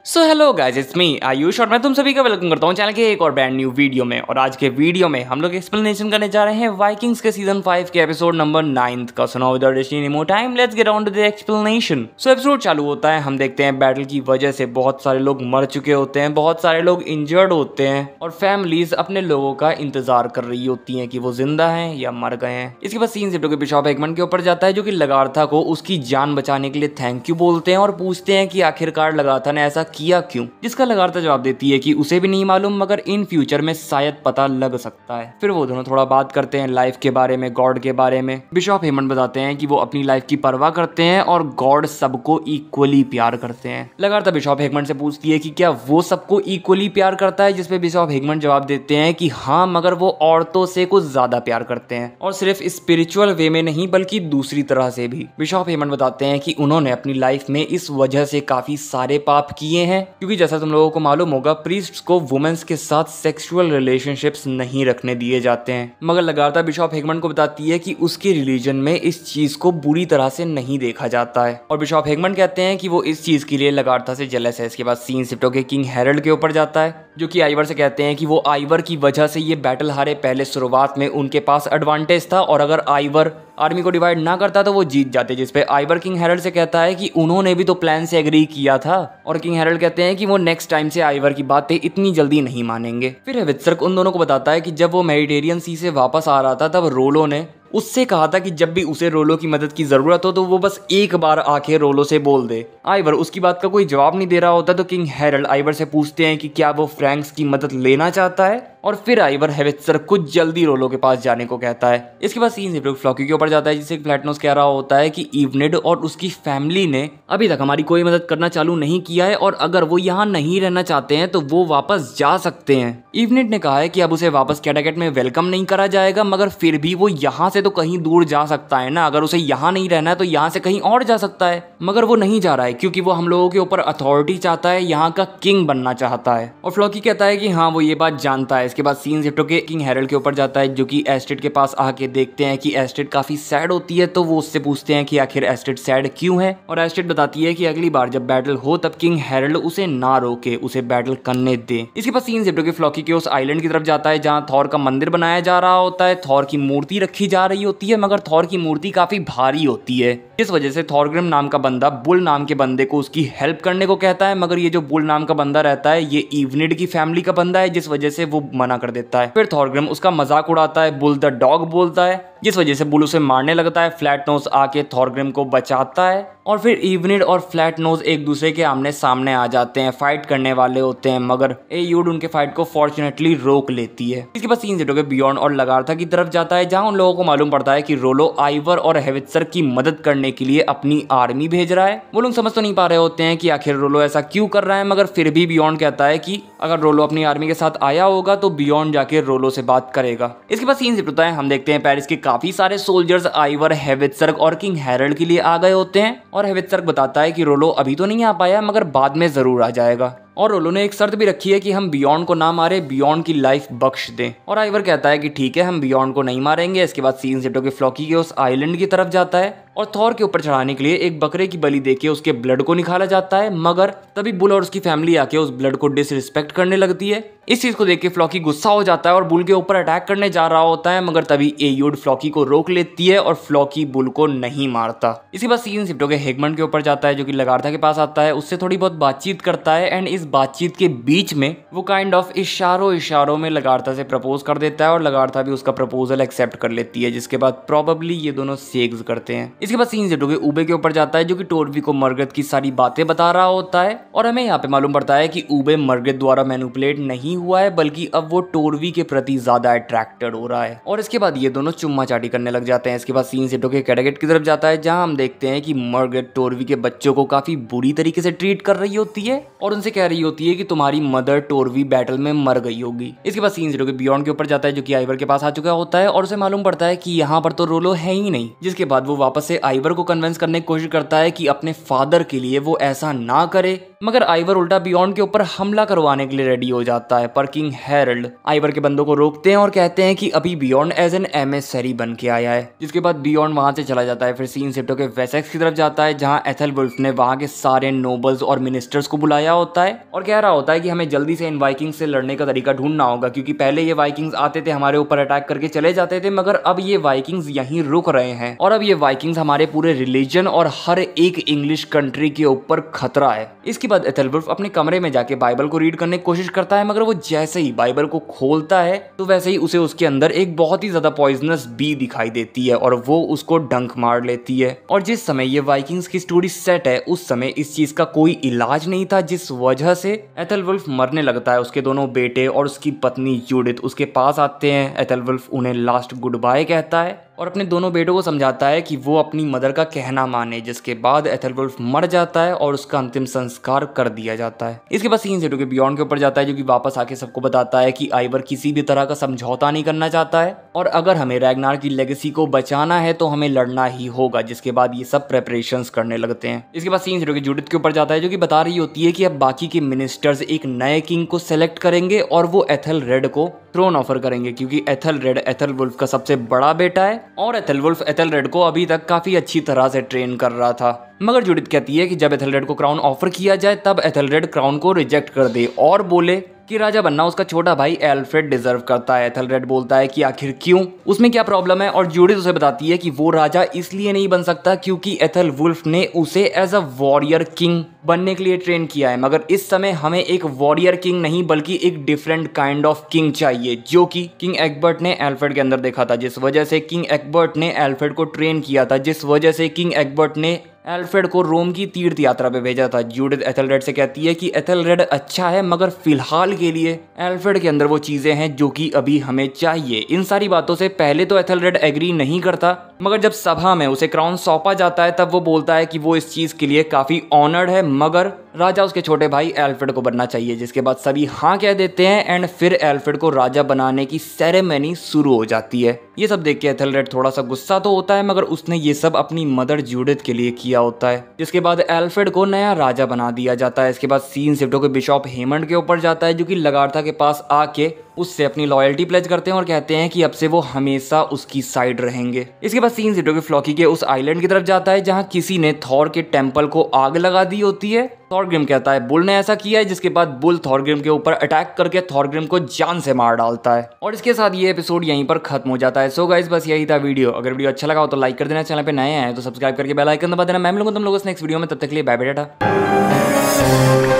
So hello guys, it's me Ayush और मैं तुम सभी का वेलकम करता हूँ चैनल के एक और ब्रांड न्यू वीडियो में। और आज के वीडियो में हम लोग एक्सप्लेनेशन करने जा रहे हैं वाइकिंग्स के सीजन 5 के एपिसोड नंबर 9 का। So now without wasting any more time, let's get on to the explanation. So episode चालू होता है, हम देखते हैं बैटल की वजह से बहुत सारे लोग मर चुके होते हैं, बहुत सारे लोग इंजर्ड होते हैं और फैमिलीज अपने लोगों का इंतजार कर रही होती हैं कि वो जिंदा हैं या मर गए हैं। इसके बाद सीन शिफ्ट के बिशॉप हेगमन के ऊपर जाता है, जो कि लगार्था को उसकी जान बचाने के लिए थैंक यू बोलते हैं और पूछते हैं कि आखिरकार लगार्था ने ऐसा किया क्यों। जिसका लगार्था जवाब देती है कि उसे भी नहीं मालूम, मगर इन फ्यूचर में शायद पता लग सकता है। फिर वो दोनों थोड़ा बात करते हैं लाइफ के बारे में, गॉड के बारे में। बिशॉप हेगमन बताते हैं कि वो अपनी लाइफ की परवाह करते हैं और गॉड सबको इक्वली प्यार करते हैं। लगार्था बिशॉप हेगमन से पूछती है कि क्या वो सबको इक्वली प्यार करता है, जिसपे बिशॉप हेगमन जवाब देते हैं कि हाँ, मगर वो औरतों से कुछ ज्यादा प्यार करते हैं और सिर्फ स्पिरिचुअल वे में नहीं बल्कि दूसरी तरह से भी। बिशॉप हेगमन बताते हैं कि उन्होंने अपनी लाइफ में इस वजह से काफी सारे पाप किए हैं, क्योंकि जैसा तुम लोगों को मालूम होगा, प्रीस्ट्स को वुमेन्स के साथ सेक्सुअल रिलेशनशिप्स नहीं रखने दिए जाते हैं। मगर लगार्था बिशॉप हेगमन को बताती है कि उसके रिलीजन में इस चीज को बुरी तरह से नहीं देखा जाता है और बिशॉप हेगमन कहते हैं कि वो इस चीज के लिए लगार्था से जेलस है। इसके बाद सीन शिफ्ट होकर किंग हेरल्ड के ऊपर जाता है, जो कि आइवर से कहते हैं कि वो आइवर की वजह से ये बैटल हारे। पहले शुरुआत में उनके पास एडवांटेज था और अगर आइवर आर्मी को डिवाइड ना करता तो वो जीत जाते, जिसपे आइवर किंग हेरल्ड से कहता है कि उन्होंने भी तो प्लान से एग्री किया था। और किंग हेरल्ड कहते हैं कि वो नेक्स्ट टाइम से आइवर की बातें इतनी जल्दी नहीं मानेंगे। फिर हेवित्सर उन दोनों को बताता है कि जब वो मेडिटेरियन सी से वापस आ रहा था, तब रोलो ने उससे कहा था कि जब भी उसे रोलो की मदद की जरूरत हो तो वो बस एक बार आके रोलो से बोल दे। आइवर उसकी बात का कोई जवाब नहीं दे रहा होता, तो किंग हेरल्ड आइवर से पूछते हैं कि क्या वो फ्रैंक्स की मदद लेना चाहता है, और फिर आइवर हेवित्सर कुछ जल्दी रोलो के पास जाने को कहता है। इसके बाद सीन शिफ्ट फ्लॉकी के ऊपर जाता है, जिससे फ्लैटनोस कह रहा होता है कि इवनिड और उसकी फैमिली ने अभी तक हमारी कोई मदद करना चालू नहीं किया है और अगर वो यहाँ नहीं रहना चाहते हैं तो वो वापस जा सकते हैं। इवनिड ने कहा है कि अब उसे वापस कैटागेट में वेलकम नहीं करा जाएगा, मगर फिर भी वो यहाँ से तो कहीं दूर जा सकता है ना। अगर उसे यहाँ नहीं रहना है तो यहाँ से कहीं और जा सकता है, मगर वो नहीं जा रहा है क्योंकि वो हम लोगों के ऊपर अथॉरिटी चाहता है, यहाँ का किंग बनना चाहता है। और फ्लॉकी कहता है कि हाँ, वो ये बात जानता है। इसके बाद सीन शिफ्ट होकर किंग हेरल्ड के ऊपर जाता है, जो कि एस्टेड के पास आके देखते हैं कि एस्टेड काफी सैड होती है, तो वो उससे पूछते हैं कि आखिर एस्टेड सैड क्यों है। और एस्टेड बताती है कि अगली बार जब बैटल हो तब किंग हेरल्ड उसे ना रोके, उसे बैटल करने दे। इसके बाद सीन शिफ्ट होकर फ्लॉकी के उस आइलैंड की तरफ जाता है जहाँ थॉर का मंदिर बनाया जा रहा होता है। थॉर की मूर्ति रखी जा रही होती है, मगर थॉर की मूर्ति काफी भारी होती है। इस वजह से थॉरग्रिम नाम का बंदा बुल नाम के बंदे को उसकी हेल्प करने को कहता है, मगर ये जो बुल नाम का बंदा रहता है ये इवनिड की फैमिली का बंदा है, जिस वजह से वो मना कर देता है। फिर थॉरग्रिम उसका मजाक उड़ाता है, बुल द डॉग बोलता है, जिस वजह से बुल उसे मारने लगता है। फ्लैटनोस आके थॉरग्रिम को बचाता है और फिर इवनिड और फ्लैटनोस एक दूसरे के आमने सामने आ जाते हैं, फाइट करने वाले होते हैं, मगर एयूड उनके फाइट को फॉर्चुनेटली रोक लेती है। इसके बाद सीन शिफ्ट होकर बियॉन्ड और लगार्था की तरफ जाता है, जहां उन लोगों को मालूम पड़ता है कि रोलो आइवर और हेवित्सर की मदद करने के लिए अपनी आर्मी भेज रहा है। वो लोग समझ तो नहीं पा रहे होते हैं कि आखिर रोलो ऐसा क्यों कर रहा है, मगर फिर भी बियॉन्ड कहता है कि अगर रोलो अपनी आर्मी के साथ आया होगा तो बियॉन्ड जाके रोलो से बात करेगा। इसके बाद सीन शिफ्ट होता है, हम देखते हैं पेरिस के काफी सारे सोल्जर्स आइवर, हेवित्सर और किंग हेरल्ड के लिए आ गए होते हैं और हेवित्सर बताता है कि रोलो अभी तो नहीं आ पाया, मगर बाद में जरूर आ जाएगा। और रोलो ने एक शर्त भी रखी है कि हम बियॉन्ड को ना मारे, बियॉन्ड की लाइफ बख्श दें। और आइवर कहता है कि ठीक है, हम बियॉन्ड को नहीं मारेंगे। इसके बाद सीन शिफ्ट होकर फ्लॉकी के उस आइलैंड की तरफ जाता है और थॉर के ऊपर चढ़ाने के लिए एक बकरे की बलि देके उसके ब्लड को निकाला जाता है, मगर तभी बुल और उसकी फैमिली आके उस ब्लड को डिसरिस्पेक्ट करने लगती है। इस चीज को देख के फ्लॉकी गुस्सा हो जाता है और बुल के ऊपर अटैक करने जा रहा होता है, मगर तभी एयूड फ्लॉकी को रोक लेती है और फ्लॉकी बुल को नहीं मारता। इसी बात सीन शिफ्ट होकर हेगमन के ऊपर जाता है, जो कि लगार्था के पास आता है, उससे थोड़ी बहुत बातचीत करता है एंड इस बातचीत के बीच में वो काइंड ऑफ इशारों में लगार्था से प्रपोज कर देता है और लगार्था भी उसका प्रपोजल एक्सेप्ट कर लेती है, जिसके बाद प्रोबेबली ये दोनों सेक्स करते हैं। इसके बाद सीन शिफ्ट होकर ऊबे के ऊपर जाता है, जो कि टोरवी को मरगत की सारी बातें बता रहा होता है और हमें यहाँ पे मालूम पड़ता है कि ऊबे मरगत द्वारा मैनिपुलेट नहीं हुआ है, बल्कि अब वो टोरवी के प्रति ज्यादा अट्रैक्टेड हो रहा है। और इसके बाद ये दोनों चुम्मा चाटी करने लग जाते हैं। इसके बाद सीन शिफ्ट होकर कैटागेट की तरफ जाता है, जहां हम देखते हैं कि मरगत टोरवी के बच्चों को काफी बुरी तरीके से ट्रीट कर रही होती है और उनसे कह रही होती है कि तुम्हारी मदर टोरवी बैटल में मर गई होगी। इसके बाद सीन शिफ्ट होकर बियॉन्ड के ऊपर जाता है, जो कि आइवर के पास आ चुका होता है और उसे मालूम पड़ता है कि यहाँ पर तो रोलो है ही नहीं, जिसके बाद वो वापस से आइवर को कन्विंस करने की कोशिश करता है कि अपने फादर के लिए वो ऐसा ना करे, मगर आइवर उल्टा बियॉन्ड के ऊपर हमला करवाने के लिए रेडी हो जाता है, पर किंग हेरल्ड आइवर के बंदों को रोकते हैं और कहते हैं कि अभी बियॉन्ड एज एन एमिसरी बन के आया है। जिसके बाद बियॉन्ड वहां से चला जाता है। फिर सीन शिफ्ट होकर वेसेक्स की तरफ जाता है, जहां एथेलवुल्फ ने वहां के सारे नोबल्स और मिनिस्टर्स को बुलाया होता है और कह रहा होता है कि हमें जल्दी से इन वाइकिंग्स से लड़ने का तरीका ढूंढना होगा, क्योंकि पहले ये वाइकिंग्स आते थे, हमारे ऊपर अटैक करके चले जाते थे, मगर अब ये वाइकिंग्स यहीं रुक रहे हैं और अब ये वाइकिंग्स हमारे पूरे रिलीजन और हर एक इंग्लिश कंट्री के ऊपर खतरा है। इसके बाद एथेलवुल्फ अपने कमरे में जाके बाइबल को रीड करने की कोशिश करता है, मगर वो जैसे ही बाइबल को खोलता है तो वैसे ही उसे उसके अंदर एक बहुत ही ज्यादा पॉइजनस बी दिखाई देती है और वो उसको डंक मार लेती है। और जिस समय ये वाइकिंग्स की स्टोरी सेट है उस समय इस चीज का कोई इलाज नहीं था, जिस वजह से एथेलवुल्फ मरने लगता है। उसके दोनों बेटे और उसकी पत्नी जूडिथ उसके पास आते हैं। एथेलवुल्फ उन्हें लास्ट गुड बाय कहता है और अपने दोनों बेटों को समझाता है कि वो अपनी मदर का कहना माने, जिसके बाद एथेलवुल्फ मर जाता है और उसका अंतिम संस्कार कर दिया जाता है। इसके बाद सीन शिफ्ट होकर बियॉन्ड के ऊपर जाता है, जो कि वापस आके सबको बताता है कि आइवर किसी भी तरह का समझौता नहीं करना चाहता है और अगर हमें रैग्नार की लेगेसी को बचाना है तो हमें लड़ना ही होगा। जिसके बाद ये सब प्रेपरेशंस करने लगते हैं। इसके बाद सीन शिफ्ट होकर जूडिथ के ऊपर जाता है, जो कि बता रही होती है कि अब बाकी के मिनिस्टर्स एक नए किंग को सेलेक्ट करेंगे और वो एथेलरेड को थ्रोन ऑफर करेंगे, क्योंकि एथेलरेड एथेलवुल्फ का सबसे बड़ा बेटा है और एथेलवुल्फ एथेलरेड को अभी तक काफी अच्छी तरह से ट्रेन कर रहा था। मगर जूडिथ कहती है कि जब एथेलरेड को क्राउन ऑफर किया जाए तब एथेलरेड क्राउन को रिजेक्ट कर दे और बोले कि राजा बनना उसका छोटा भाई एल्फ्रेड डिजर्व करता है। एथेलरेड बोलता है कि आखिर क्यों, उसमें क्या प्रॉब्लम है, और जूडिथ उसे बताती है कि वो राजा इसलिए नहीं बन सकता क्योंकि एथेलवुल्फ ने उसे एज अ वॉरियर किंग बनने के लिए ट्रेन किया है, मगर इस समय हमें एक वॉरियर किंग नहीं बल्कि एक डिफरेंट काइंड ऑफ किंग चाहिए, जो कि किंग एग्बर्ट ने एल्फ्रेड के अंदर देखा था, जिस वजह से किंग एग्बर्ट ने एल्फ्रेड को ट्रेन किया था, जिस वजह से किंग एग्बर्ट ने एल्फ्रेड को रोम की तीर्थ यात्रा पे भेजा था। जूडिथ एथेलरेड से कहती है कि एथेलरेड अच्छा है, मगर फिलहाल के लिए एल्फ्रेड के अंदर वो चीजें हैं जो कि अभी हमें चाहिए। इन सारी बातों से पहले तो एथेलरेड एग्री नहीं करता, मगर जब सभा में उसे क्राउन सौंपा जाता है तब वो बोलता है कि वो इस चीज के लिए काफी ऑनर्ड है, मगर राजा उसके छोटे भाई एल्फ्रेड को बनना चाहिए। जिसके बाद सभी हाँ कह देते हैं एंड फिर एल्फ्रेड को राजा बनाने की सेरेमनी शुरू हो जाती है। ये सब देख के एथेलरेड थोड़ा सा गुस्सा तो होता है, मगर उसने ये सब अपनी मदर जूडिथ के लिए किया होता है। जिसके बाद एल्फ्रेड को नया राजा बना दिया जाता है। इसके बाद सीन शिफ्ट होकर बिशॉप हेमंड के ऊपर जाता है, जो कि लगार्था के पास आके उससे अपनी लॉयल्टी प्लेज करते हैं और कहते हैं कि अब से वो हमेशा उसकी साइड रहेंगे। इसके बाद सीन शिफ्ट होकर फ्लॉकी के उस आइलैंड की तरफ जाता है जहां किसी ने थॉर के टेम्पल को आग लगा दी होती है। थॉरग्रिम कहता है बुल ने ऐसा किया है, जिसके बाद बुल थॉरग्रिम के ऊपर अटैक करके थॉरग्रिम को जान से मार डालता है और इसके साथ ये एपिसोड यहीं पर खत्म हो जाता है। सो गाइस बस यही था वीडियो। अगर वीडियो अच्छा लगा हो तो लाइक कर देना, चैनल पे नए हैं तो सब्सक्राइब करके बेल आइकन दबा देना। मैं मिलूंगा तुम लोगों से नेक्स्ट वीडियो में, तब तक के लिए बाय बाय टाटा।